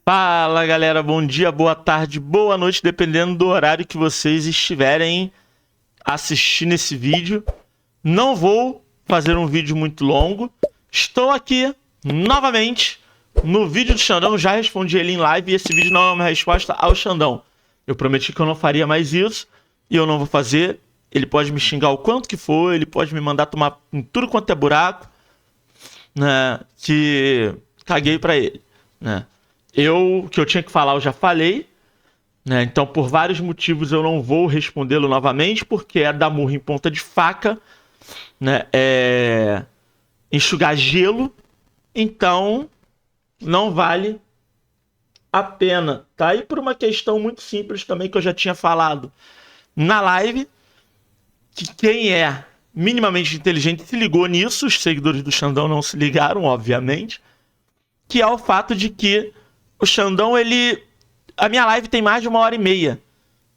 Fala galera, bom dia, boa tarde, boa noite, dependendo do horário que vocês estiverem assistindo esse vídeo. Não vou fazer um vídeo muito longo. Estou aqui novamente no vídeo do Xandão, já respondi ele em live e esse vídeo não é uma resposta ao Xandão. Eu prometi que eu não faria mais isso e eu não vou fazer. Ele pode me xingar o quanto que for, ele pode me mandar tomar em tudo quanto é buraco, né, que caguei pra ele, né. O que eu tinha que falar, eu já falei, né? Então, por vários motivos, eu não vou respondê-lo novamente, porque é dar murro em ponta de faca, né? É enxugar gelo. Então, não vale a pena, tá? E por uma questão muito simples também, que eu já tinha falado na live, que quem é minimamente inteligente se ligou nisso, os seguidores do Xandão não se ligaram, obviamente, que é o fato de que o Xandão, a minha live tem mais de 1h30.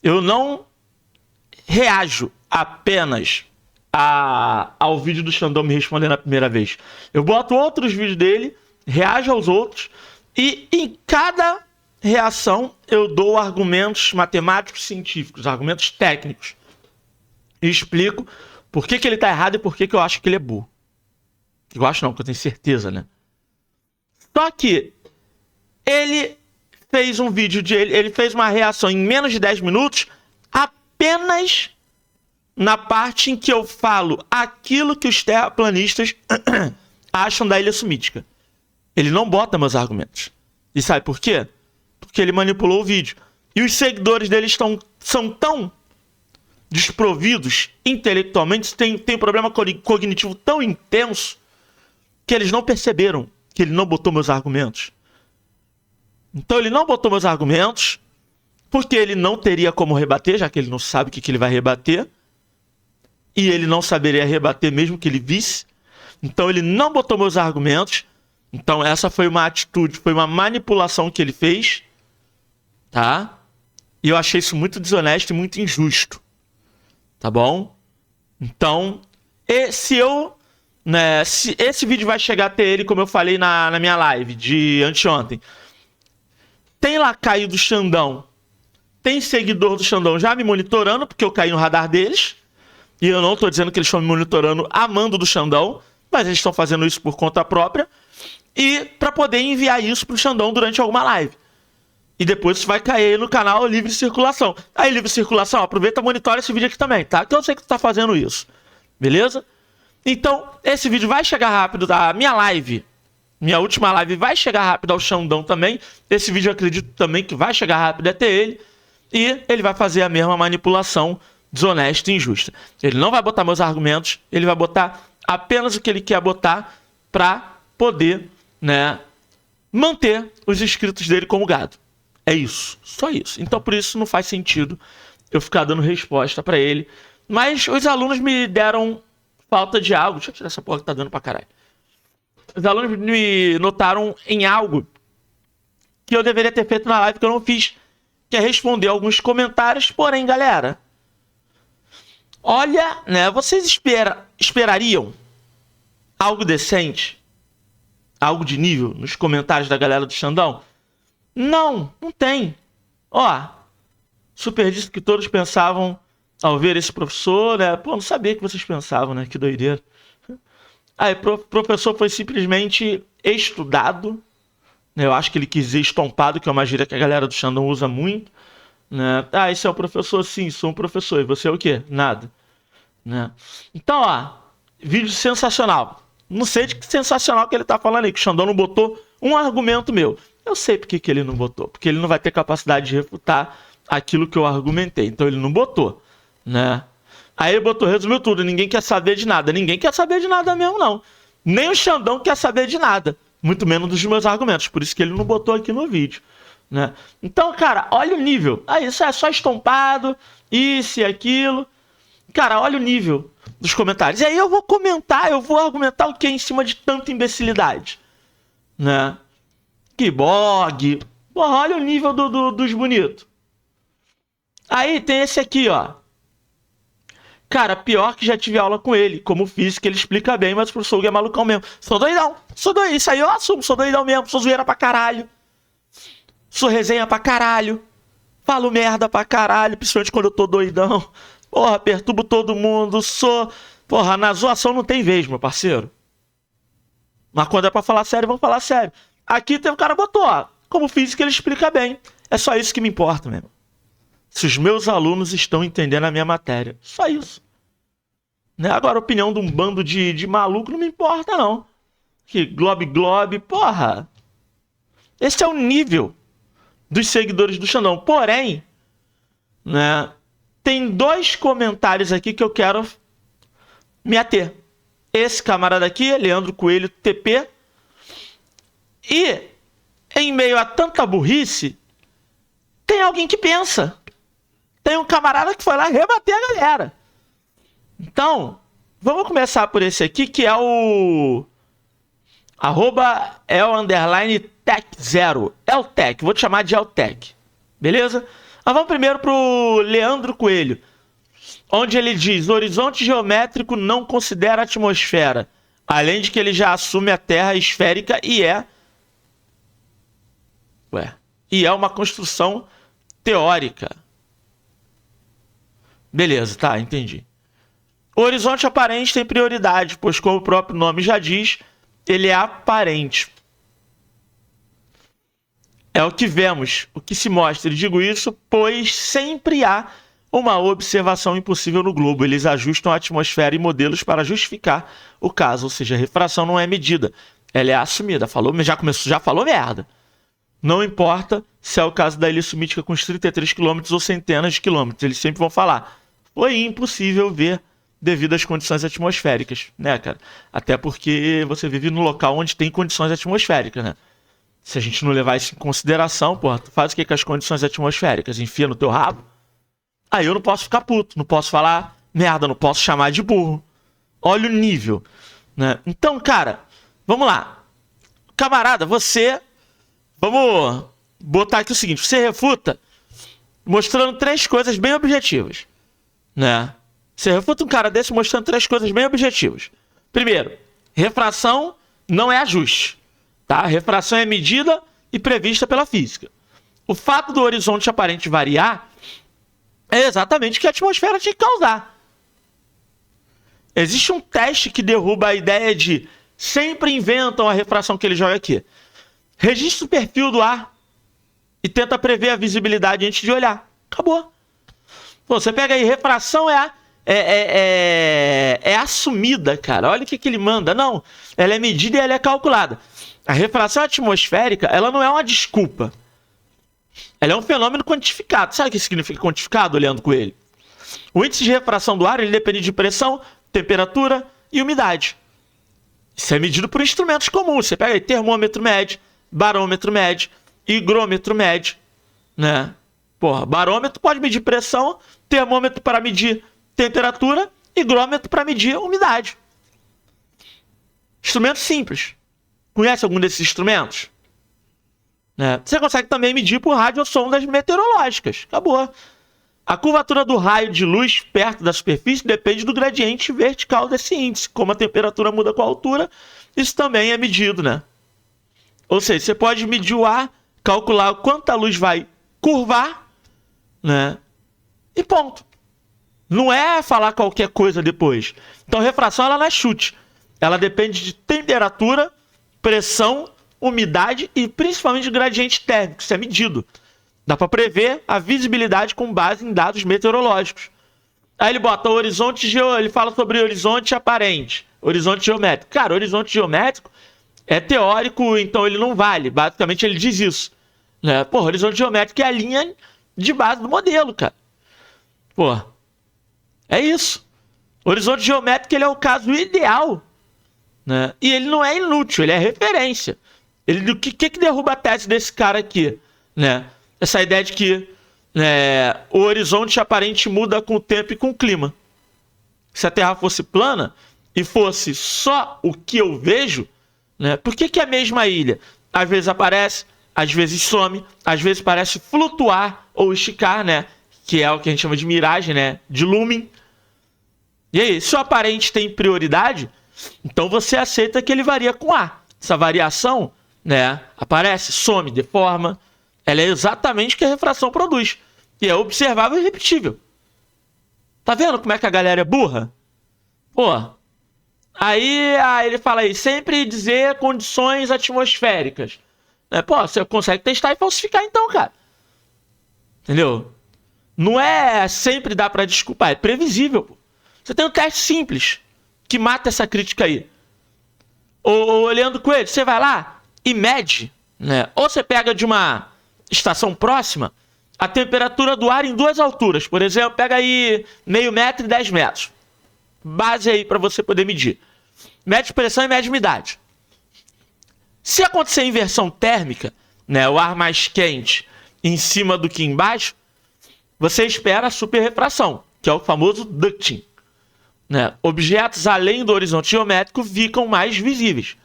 Eu não reajo apenas ao vídeo do Xandão me respondendo a primeira vez. Eu boto outros vídeos dele, reajo aos outros, e em cada reação eu dou argumentos matemáticos científicos, argumentos técnicos. E explico por que ele tá errado e por que eu acho que ele é burro. Eu acho não, que eu tenho certeza, né? Só que ele fez um vídeo ele fez uma reação em menos de 10 minutos apenas na parte em que eu falo aquilo que os terraplanistas acham da Ilha Sumítica. Ele não bota meus argumentos. E sabe por quê? Porque ele manipulou o vídeo. E os seguidores dele são tão desprovidos intelectualmente, tem um problema cognitivo tão intenso, que eles não perceberam que ele não botou meus argumentos. Então ele não botou meus argumentos, porque ele não teria como rebater, já que ele não sabe o que ele vai rebater. E ele não saberia rebater mesmo que ele visse. Então ele não botou meus argumentos. Então essa foi uma atitude, foi uma manipulação que ele fez. Tá? E eu achei isso muito desonesto e muito injusto. Tá bom? Então, se esse vídeo vai chegar até ele, como eu falei na minha live de anteontem. Tem lacaio do Xandão, tem seguidor do Xandão já me monitorando, porque eu caí no radar deles. E eu não tô dizendo que eles estão me monitorando amando do Xandão, mas eles estão fazendo isso por conta própria. E para poder enviar isso pro Xandão durante alguma live. E depois isso vai cair no canal Livre Circulação. Aí, Livre Circulação, aproveita e monitora esse vídeo aqui também, tá? Que eu sei que tu tá fazendo isso. Beleza? Então, esse vídeo vai chegar rápido, tá? Minha live, minha última live vai chegar rápido ao Xandão também. Esse vídeo eu acredito também que vai chegar rápido até ele. E ele vai fazer a mesma manipulação desonesta e injusta. Ele não vai botar meus argumentos, ele vai botar apenas o que ele quer botar para poder, né, manter os inscritos dele como gado. É isso, só isso. Então por isso não faz sentido eu ficar dando resposta para ele. Mas os alunos me deram falta de algo. Deixa eu tirar essa porra que tá dando pra caralho. Os alunos me notaram em algo que eu deveria ter feito na live que eu não fiz, que é responder alguns comentários. Porém, galera, olha, né, vocês esperariam algo decente, algo de nível nos comentários da galera do Xandão? Não tem. Ó, Super disse que todos pensavam ao ver esse professor, né? Pô, não sabia que vocês pensavam, né? Que doideira. Aí, professor foi simplesmente estudado, né? Eu acho que ele quis dizer estompado, que é uma gíria que a galera do Xandão usa muito, né? Ah, esse é o professor? Sim, sou um professor. E você é o quê? Nada, né? Então, ó, vídeo sensacional. Não sei de que sensacional que ele tá falando aí, que o Xandão não botou um argumento meu. Eu sei porque que ele não botou. Porque ele não vai ter capacidade de refutar aquilo que eu argumentei. Então ele não botou, né? Aí ele botou, resumiu tudo, ninguém quer saber de nada. Ninguém quer saber de nada mesmo, não. Nem o Xandão quer saber de nada. Muito menos dos meus argumentos. Por isso que ele não botou aqui no vídeo, né? Então, cara, olha o nível. Ah, isso é só estompado, isso e aquilo. Cara, olha o nível dos comentários. E aí eu vou comentar, eu vou argumentar o que em cima de tanta imbecilidade, né? Que blog. Porra, olha o nível dos bonitos. Aí tem esse aqui, ó. Cara, pior que já tive aula com ele, como física, ele explica bem, mas o professor é malucão mesmo. Sou doidão, isso aí eu assumo, sou doidão mesmo, sou zoeira pra caralho. sou resenha pra caralho, falo merda pra caralho, principalmente quando eu tô doidão. Porra, perturbo todo mundo, sou... Porra, na zoação não tem vez, meu parceiro. Mas quando é pra falar sério, vamos falar sério. Aqui tem um cara botou, ó, como física ele explica bem. É só isso que me importa, meu irmão. Se os meus alunos estão entendendo a minha matéria. Só isso. Né? Agora a opinião de um bando de maluco não me importa, não. Que globe, porra. Esse é o nível dos seguidores do Xandão. Porém, né, tem 2 comentários aqui que eu quero me ater. Esse camarada aqui, Leandro Coelho TP. E, em meio a tanta burrice, tem alguém que pensa. Tem um camarada que foi lá rebater a galera. Então, vamos começar por esse aqui, que é o... @el_tech0. Eltech, vou te chamar de Eltech. Beleza? Mas vamos primeiro pro Leandro Coelho, onde ele diz: horizonte geométrico não considera a atmosfera, além de que ele já assume a Terra esférica e é uma construção teórica. Beleza, tá, entendi. O horizonte aparente tem prioridade, pois, como o próprio nome já diz, ele é aparente. É o que vemos, o que se mostra. E digo isso, pois sempre há uma observação impossível no globo. Eles ajustam a atmosfera e modelos para justificar o caso. Ou seja, a refração não é medida, ela é assumida. Já falou merda. Não importa se é o caso da elipse mítica com os 33 km ou centenas de quilômetros. Eles sempre vão falar: foi impossível ver devido às condições atmosféricas, né, cara? Até porque você vive no local onde tem condições atmosféricas, né? Se a gente não levar isso em consideração, porra, tu faz o que com as condições atmosféricas? Enfia no teu rabo? Aí eu não posso ficar puto, não posso falar merda, não posso chamar de burro. Olha o nível, né? Então, cara, vamos lá. Camarada, você... Vamos botar aqui o seguinte: você refuta mostrando 3 coisas bem objetivas, né? Você refuta um cara desse mostrando 3 coisas bem objetivas. Primeiro, refração não é ajuste, tá? Refração é medida e prevista pela física. O fato do horizonte aparente variar é exatamente o que a atmosfera tinha que causar. Existe um teste que derruba a ideia de sempre inventam a refração que ele joga aqui. Registra o perfil do ar e tenta prever a visibilidade antes de olhar. Acabou. Pô, você pega aí, refração é assumida, cara. Olha o que ele manda. Não, ela é medida e ela é calculada. A refração atmosférica, ela não é uma desculpa. Ela é um fenômeno quantificado. Sabe o que significa quantificado, Leandro Coelho? O índice de refração do ar, ele depende de pressão, temperatura e umidade. Isso é medido por instrumentos comuns. Você pega aí, termômetro mede, barômetro mede, higrômetro mede, né? Porra, barômetro pode medir pressão, termômetro para medir temperatura, higrômetro para medir umidade. Instrumento simples. Conhece algum desses instrumentos? Né? Você consegue também medir por radiosondas meteorológicas. Acabou. A curvatura do raio de luz perto da superfície depende do gradiente vertical desse índice. Como a temperatura muda com a altura, isso também é medido, né? Ou seja, você pode medir o ar, calcular quanto a luz vai curvar, né? E ponto. Não é falar qualquer coisa depois. Então, refração ela não é chute. Ela depende de temperatura, pressão, umidade e principalmente de gradiente térmico. Isso é medido. Dá para prever a visibilidade com base em dados meteorológicos. Aí ele bota ele fala sobre horizonte aparente, horizonte geométrico. Cara, horizonte geométrico é teórico, então ele não vale. Basicamente ele diz isso, né? Pô, horizonte geométrico é a linha de base do modelo, cara. Pô, é isso. Horizonte geométrico ele é o caso ideal, né? E ele não é inútil, ele é referência. O que derruba a tese desse cara aqui, né? Essa ideia de que o horizonte aparente muda com o tempo e com o clima. Se a Terra fosse plana e fosse só o que eu vejo, né? Por que a mesma ilha às vezes aparece, às vezes some, às vezes parece flutuar ou esticar, né? Que é o que a gente chama de miragem, né? De lumen. E aí, se o aparente tem prioridade, então você aceita que ele varia com ar. Essa variação, né? Aparece, some, deforma. Ela é exatamente o que a refração produz. E é observável e repetível. Tá vendo como é que a galera é burra? Pô, aí ele fala aí, sempre dizer condições atmosféricas. Pô, você consegue testar e falsificar então, cara. Entendeu? Não é sempre dá pra desculpar, é previsível, pô. Você tem um teste simples que mata essa crítica aí. Ô Leandro Coelho, você vai lá e mede, né? Ou você pega de uma estação próxima a temperatura do ar em duas alturas. Por exemplo, pega aí meio metro e 10 metros. Base aí para você poder medir. Mede pressão e mede umidade. Se acontecer inversão térmica, né, o ar mais quente em cima do que embaixo, você espera a superrefração, que é o famoso ducting. Né? Objetos além do horizonte geométrico ficam mais visíveis.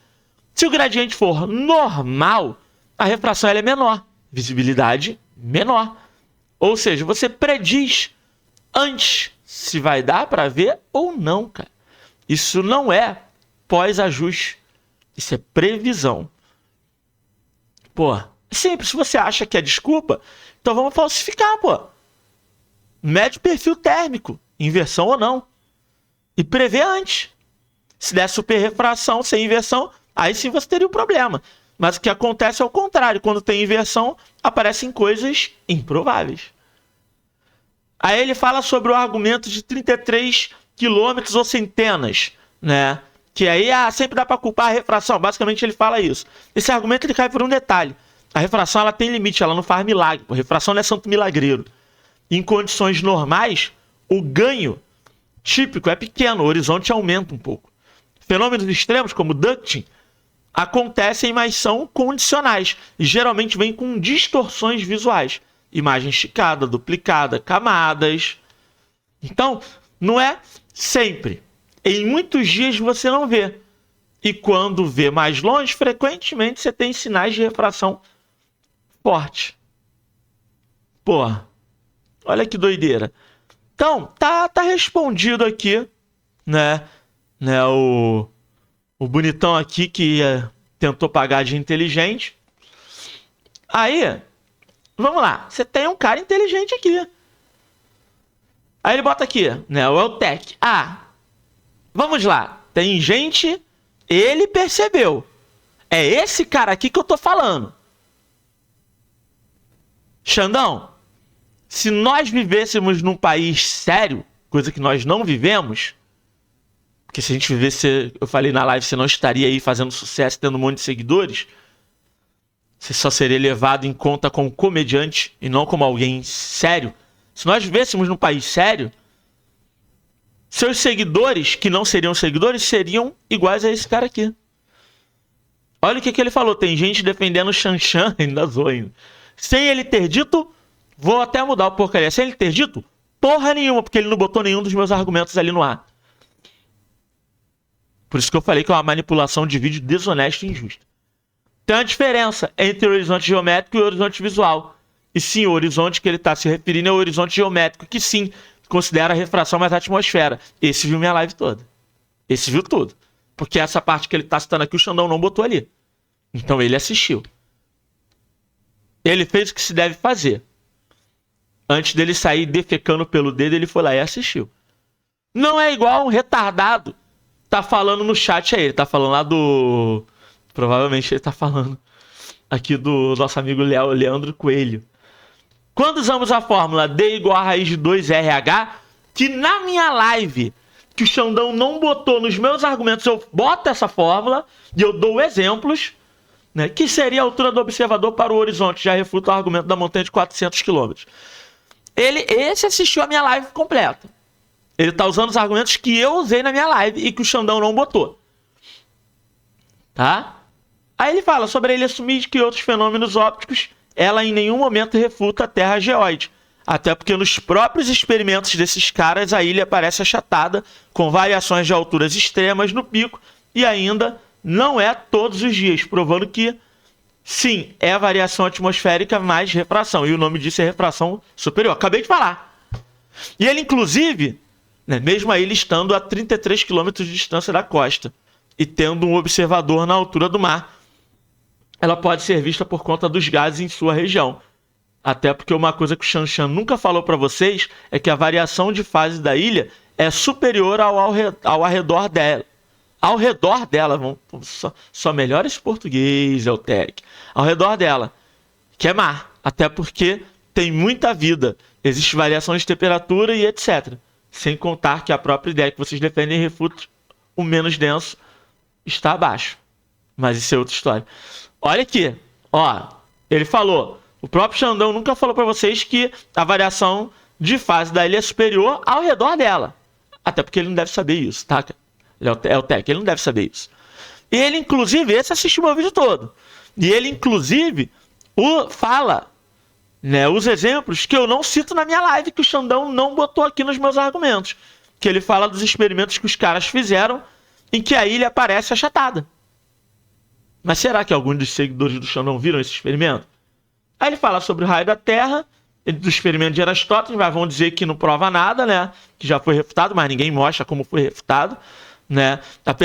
Se o gradiente for normal, a refração ela é menor, visibilidade menor. Ou seja, você prediz antes se vai dar para ver ou não, cara. Isso não é pós-ajuste, isso é previsão. Pô, sempre se você acha que é desculpa, então vamos falsificar, pô. Mede perfil térmico, inversão ou não. E prevê antes. Se der superrefração sem inversão, aí sim você teria um problema. Mas o que acontece é o contrário. Quando tem inversão, aparecem coisas improváveis. Aí ele fala sobre o argumento de 33 quilômetros ou centenas, né? Que aí sempre dá para culpar a refração. Basicamente ele fala isso. Esse argumento ele cai por um detalhe. A refração ela tem limite, ela não faz milagre. A refração não é santo milagreiro. Em condições normais, o ganho típico é pequeno, o horizonte aumenta um pouco. Fenômenos extremos, como ducting, acontecem, mas são condicionais. E geralmente vêm com distorções visuais. Imagem esticada, duplicada, camadas. Então, não é sempre. Em muitos dias você não vê. E quando vê mais longe, frequentemente você tem sinais de refração forte. Pô, olha que doideira. Então, tá respondido aqui, né? O bonitão aqui que tentou pagar de inteligente. Aí, vamos lá. Você tem um cara inteligente aqui. Aí ele bota aqui, né? O Eltec. Vamos lá. Tem gente... Ele percebeu. É esse cara aqui que eu tô falando. Xandão, se nós vivêssemos num país sério, coisa que nós não vivemos, porque se a gente vivesse, eu falei na live, você não estaria aí fazendo sucesso, tendo um monte de seguidores, você só seria levado em conta como comediante e não como alguém sério. Se nós vivêssemos num país sério, seus seguidores, que não seriam seguidores, seriam iguais a esse cara aqui. Olha o que ele falou. Tem gente defendendo o Xanxan, ainda zoa. Sem ele ter dito, vou até mudar o porcaria. Sem ele ter dito, porra nenhuma, porque ele não botou nenhum dos meus argumentos ali no ar. Por isso que eu falei que é uma manipulação de vídeo desonesta e injusta. Tem uma diferença entre o horizonte geométrico e o horizonte visual. E sim, o horizonte que ele está se referindo é o horizonte geométrico, que sim, considera a refração mais a atmosfera. Esse viu minha live toda. Esse viu tudo. Porque essa parte que ele está citando aqui, o Xandão não botou ali. Então ele assistiu. Ele fez o que se deve fazer. Antes dele sair defecando pelo dedo, ele foi lá e assistiu. Não é igual um retardado tá falando no chat aí. Ele tá falando lá do... Provavelmente ele tá falando aqui do nosso amigo Leandro Coelho. Quando usamos a fórmula D igual a raiz de 2RH, que na minha live, que o Xandão não botou nos meus argumentos, eu boto essa fórmula e eu dou exemplos, né, que seria a altura do observador para o horizonte. Já refuta o argumento da montanha de 400 km. Esse assistiu a minha live completa. Ele está usando os argumentos que eu usei na minha live e que o Xandão não botou. Tá? Aí ele fala sobre ele assumir que outros fenômenos ópticos, ela em nenhum momento refuta a Terra geóide. Até porque nos próprios experimentos desses caras, a ilha parece achatada, com variações de alturas extremas no pico, e ainda não é todos os dias, provando que, sim, é a variação atmosférica mais refração. E o nome disso é refração superior. Acabei de falar. E ele, inclusive, né, mesmo a ilha estando a 33 km de distância da costa, e tendo um observador na altura do mar, ela pode ser vista por conta dos gases em sua região. Até porque uma coisa que o Shanshan nunca falou para vocês é que a variação de fase da ilha é superior ao arredor dela. Ao redor dela, só melhora esse português, Eltec. Ao redor dela, que é mar. Até porque tem muita vida. Existe variação de temperatura e etc. Sem contar que a própria ideia que vocês defendem refuta o menos denso está abaixo. Mas isso é outra história. Olha aqui. Ó, ele falou. O próprio Xandão nunca falou para vocês que a variação de fase da ilha é superior ao redor dela. Até porque ele não deve saber isso, tá? Ele é o Tech, ele não deve saber isso. E ele, inclusive, esse assistiu o meu vídeo todo. E ele, inclusive, fala, né, os exemplos que eu não cito na minha live, que o Xandão não botou aqui nos meus argumentos. Que ele fala dos experimentos que os caras fizeram em que a ilha parece achatada. Mas será que alguns dos seguidores do Xandão viram esse experimento? Aí ele fala sobre o raio da Terra, do experimento de Aristóteles, mas vão dizer que não prova nada, né? Que já foi refutado, mas ninguém mostra como foi refutado, né?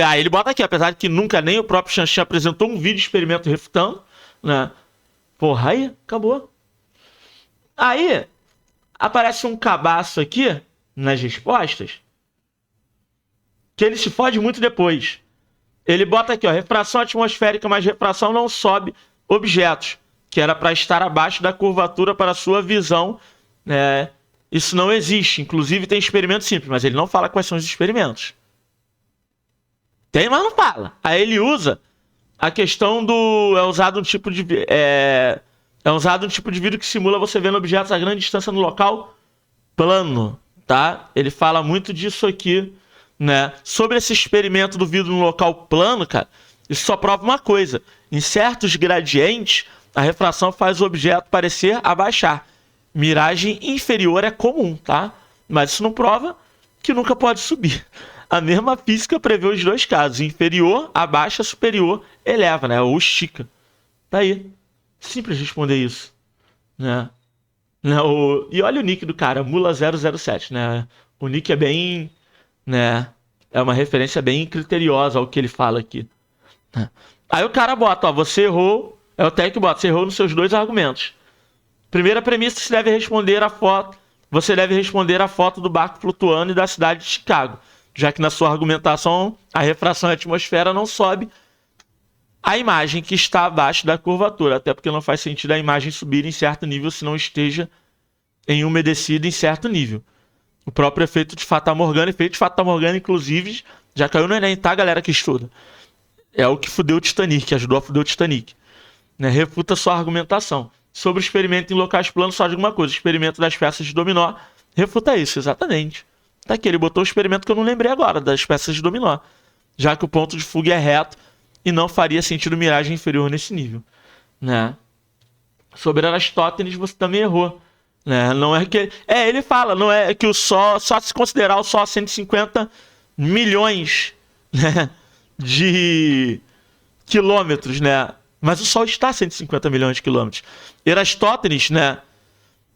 Aí ele bota aqui, apesar de que nunca nem o próprio Shanshan apresentou um vídeo de experimento refutando, né? Porra, aí, acabou. Aí, aparece um cabaço aqui, nas respostas, que ele se fode muito depois. Ele bota aqui, ó, refração atmosférica, mas refração não sobe objetos, que era para estar abaixo da curvatura para a sua visão, né? Isso não existe. Inclusive tem experimento simples, mas ele não fala quais são os experimentos. Tem, mas não fala. Aí ele usa a questão do... É usado um tipo de vidro que simula você vendo objetos a grande distância no local plano, tá? Ele fala muito disso aqui, né? Sobre esse experimento do vidro no local plano, cara, isso só prova uma coisa. Em certos gradientes, a refração faz o objeto parecer abaixar. Miragem inferior é comum, tá? Mas isso não prova que nunca pode subir. A mesma física prevê os dois casos. Inferior, abaixa, superior, eleva, né? Ou estica. Tá aí. Simples responder isso. Né? E olha o nick do cara, Mula007, né? O nick é bem... né? É uma referência bem criteriosa ao que ele fala aqui. Aí o cara bota, ó, você errou... É o Tech bota, você errou nos seus dois argumentos. Primeira premissa, você deve responder a foto do barco flutuando e da cidade de Chicago, já que na sua argumentação a refração da atmosfera não sobe a imagem que está abaixo da curvatura, até porque não faz sentido a imagem subir em certo nível se não esteja em umedecida em certo nível. O próprio efeito de Fata Morgana, inclusive, já caiu no Enem, tá, galera que estuda? É o que fudeu o Titanic, que ajudou a fuder o Titanic. Né, refuta sua argumentação. Sobre o experimento em locais planos, só de alguma coisa. O experimento das peças de dominó refuta isso, exatamente. Tá aqui, ele botou o experimento que eu não lembrei agora, das peças de dominó. Já que o ponto de fuga é reto e não faria sentido miragem inferior nesse nível. Né? Sobre Aristóteles, você também errou. Né? Não é que... ele fala, não é que o Sol, só se considerar o Sol 150 milhões, né, de quilômetros, né? Mas o Sol está a 150 milhões de quilômetros. Aristóteles, né?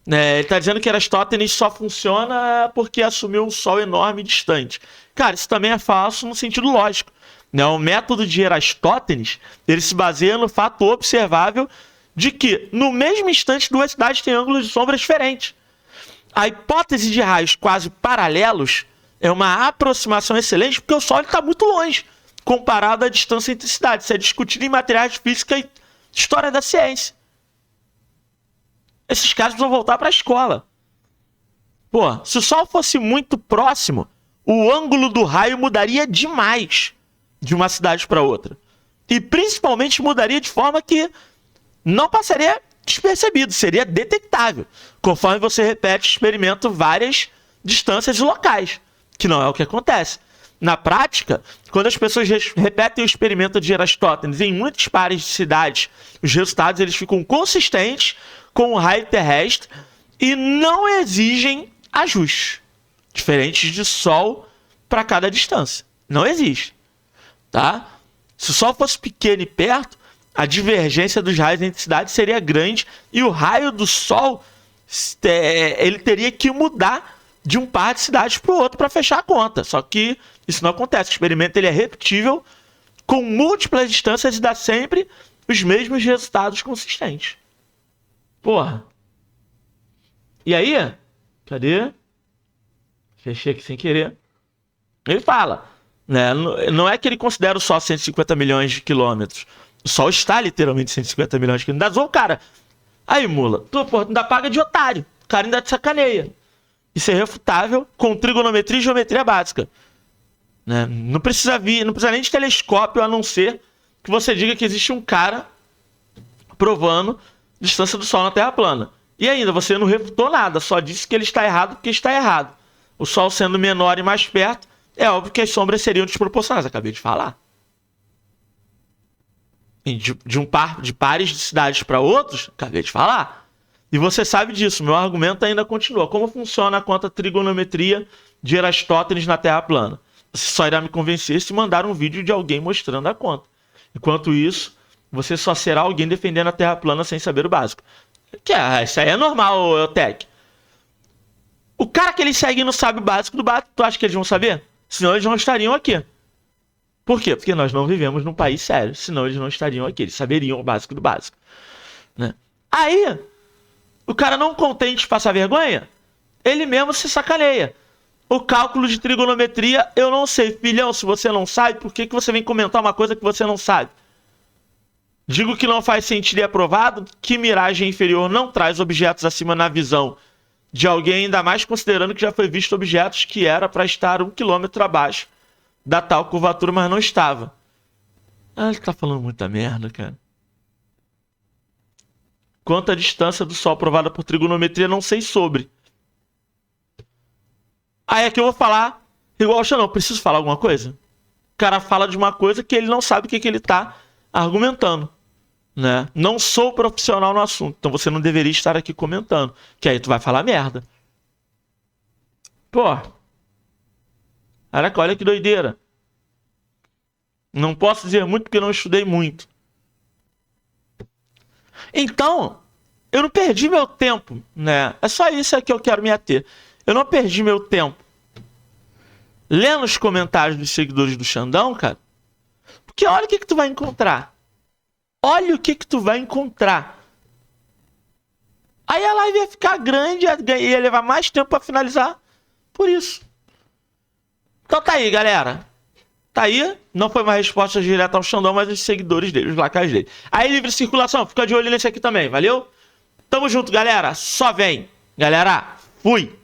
Ele está dizendo que Aristóteles só funciona porque assumiu um Sol enorme e distante. Cara, isso também é falso no sentido lógico. Né? O método de Aristóteles, ele se baseia no fato observável de que, no mesmo instante, duas cidades têm ângulos de sombra diferentes. A hipótese de raios quase paralelos é uma aproximação excelente porque o Sol está muito longe comparado à distância entre cidades. Isso é discutido em materiais de física e história da ciência. Esses caras vão voltar para a escola. Pô, se o Sol fosse muito próximo, o ângulo do raio mudaria demais de uma cidade para outra. E principalmente mudaria de forma que não passaria despercebido, seria detectável, conforme você repete o experimento várias distâncias locais, que não é o que acontece. Na prática, quando as pessoas repetem o experimento de Aristóteles em muitos pares de cidades, os resultados eles ficam consistentes com o raio terrestre e não exigem ajustes diferentes de Sol para cada distância. Não existe. Tá? Se o Sol fosse pequeno e perto, a divergência dos raios entre cidades seria grande e o raio do Sol ele teria que mudar de um par de cidades para o outro para fechar a conta. Só que isso não acontece. O experimento ele é repetível com múltiplas distâncias e dá sempre os mesmos resultados consistentes. Porra. E aí, cadê? Fechei aqui sem querer. Ele fala, né? Não é que ele considera o Sol 150 milhões de quilômetros. O Sol está literalmente 150 milhões de quilômetros. Ainda zoou o cara. Aí, mula, tu, pô, ainda paga de otário. O cara ainda te sacaneia. Isso é irrefutável com trigonometria e geometria básica. Né? Não precisa nem de telescópio, a não ser que você diga que existe um cara provando distância do Sol na Terra plana. E ainda, você não refutou nada, só disse que ele está errado porque está errado. O Sol sendo menor e mais perto, é óbvio que as sombras seriam desproporcionais. Acabei de falar. De pares de cidades para outros, acabei de falar. E você sabe disso, meu argumento ainda continua. Como funciona a conta trigonometria de Aristóteles na Terra plana? Você só irá me convencer se mandar um vídeo de alguém mostrando a conta. Enquanto isso, você só será alguém defendendo a Terra plana sem saber o básico. Isso aí é normal, Eutec. O cara que eles seguem não sabe o básico do básico, tu acha que eles vão saber? Senão eles não estariam aqui. Por quê? Porque nós não vivemos num país sério. Senão eles não estariam aqui. Eles saberiam o básico do básico. Né? Aí, o cara não contente de passar vergonha, ele mesmo se sacaneia. O cálculo de trigonometria, eu não sei. Filhão, se você não sabe, por que você vem comentar uma coisa que você não sabe? Digo que não faz sentido e é provado que miragem inferior não traz objetos acima na visão de alguém, ainda mais considerando que já foi visto objetos que era para estar 1 quilômetro abaixo da tal curvatura, mas não estava. Ele tá falando muita merda, cara. Quanto à distância do Sol provada por trigonometria, não sei sobre. Aí aqui eu vou falar igual o Xandão. Preciso falar alguma coisa? O cara fala de uma coisa que ele não sabe o que ele tá argumentando. Né? Não sou profissional no assunto, então você não deveria estar aqui comentando, que aí tu vai falar merda. Pô. Caraca, olha que doideira. Não posso dizer muito porque não estudei muito. Então, eu não perdi meu tempo, né? É só isso que eu quero me ater. Eu não perdi meu tempo lendo os comentários dos seguidores do Xandão, cara. Porque olha o que tu vai encontrar. Olha o que tu vai encontrar. Aí a live ia ficar grande, ia levar mais tempo pra finalizar. Por isso. Então tá aí, galera. Tá aí. Não foi uma resposta direta ao Xandão, mas os seguidores dele, os lacais dele. Aí, livre circulação. Fica de olho nesse aqui também, valeu? Tamo junto, galera. Só vem. Galera, fui.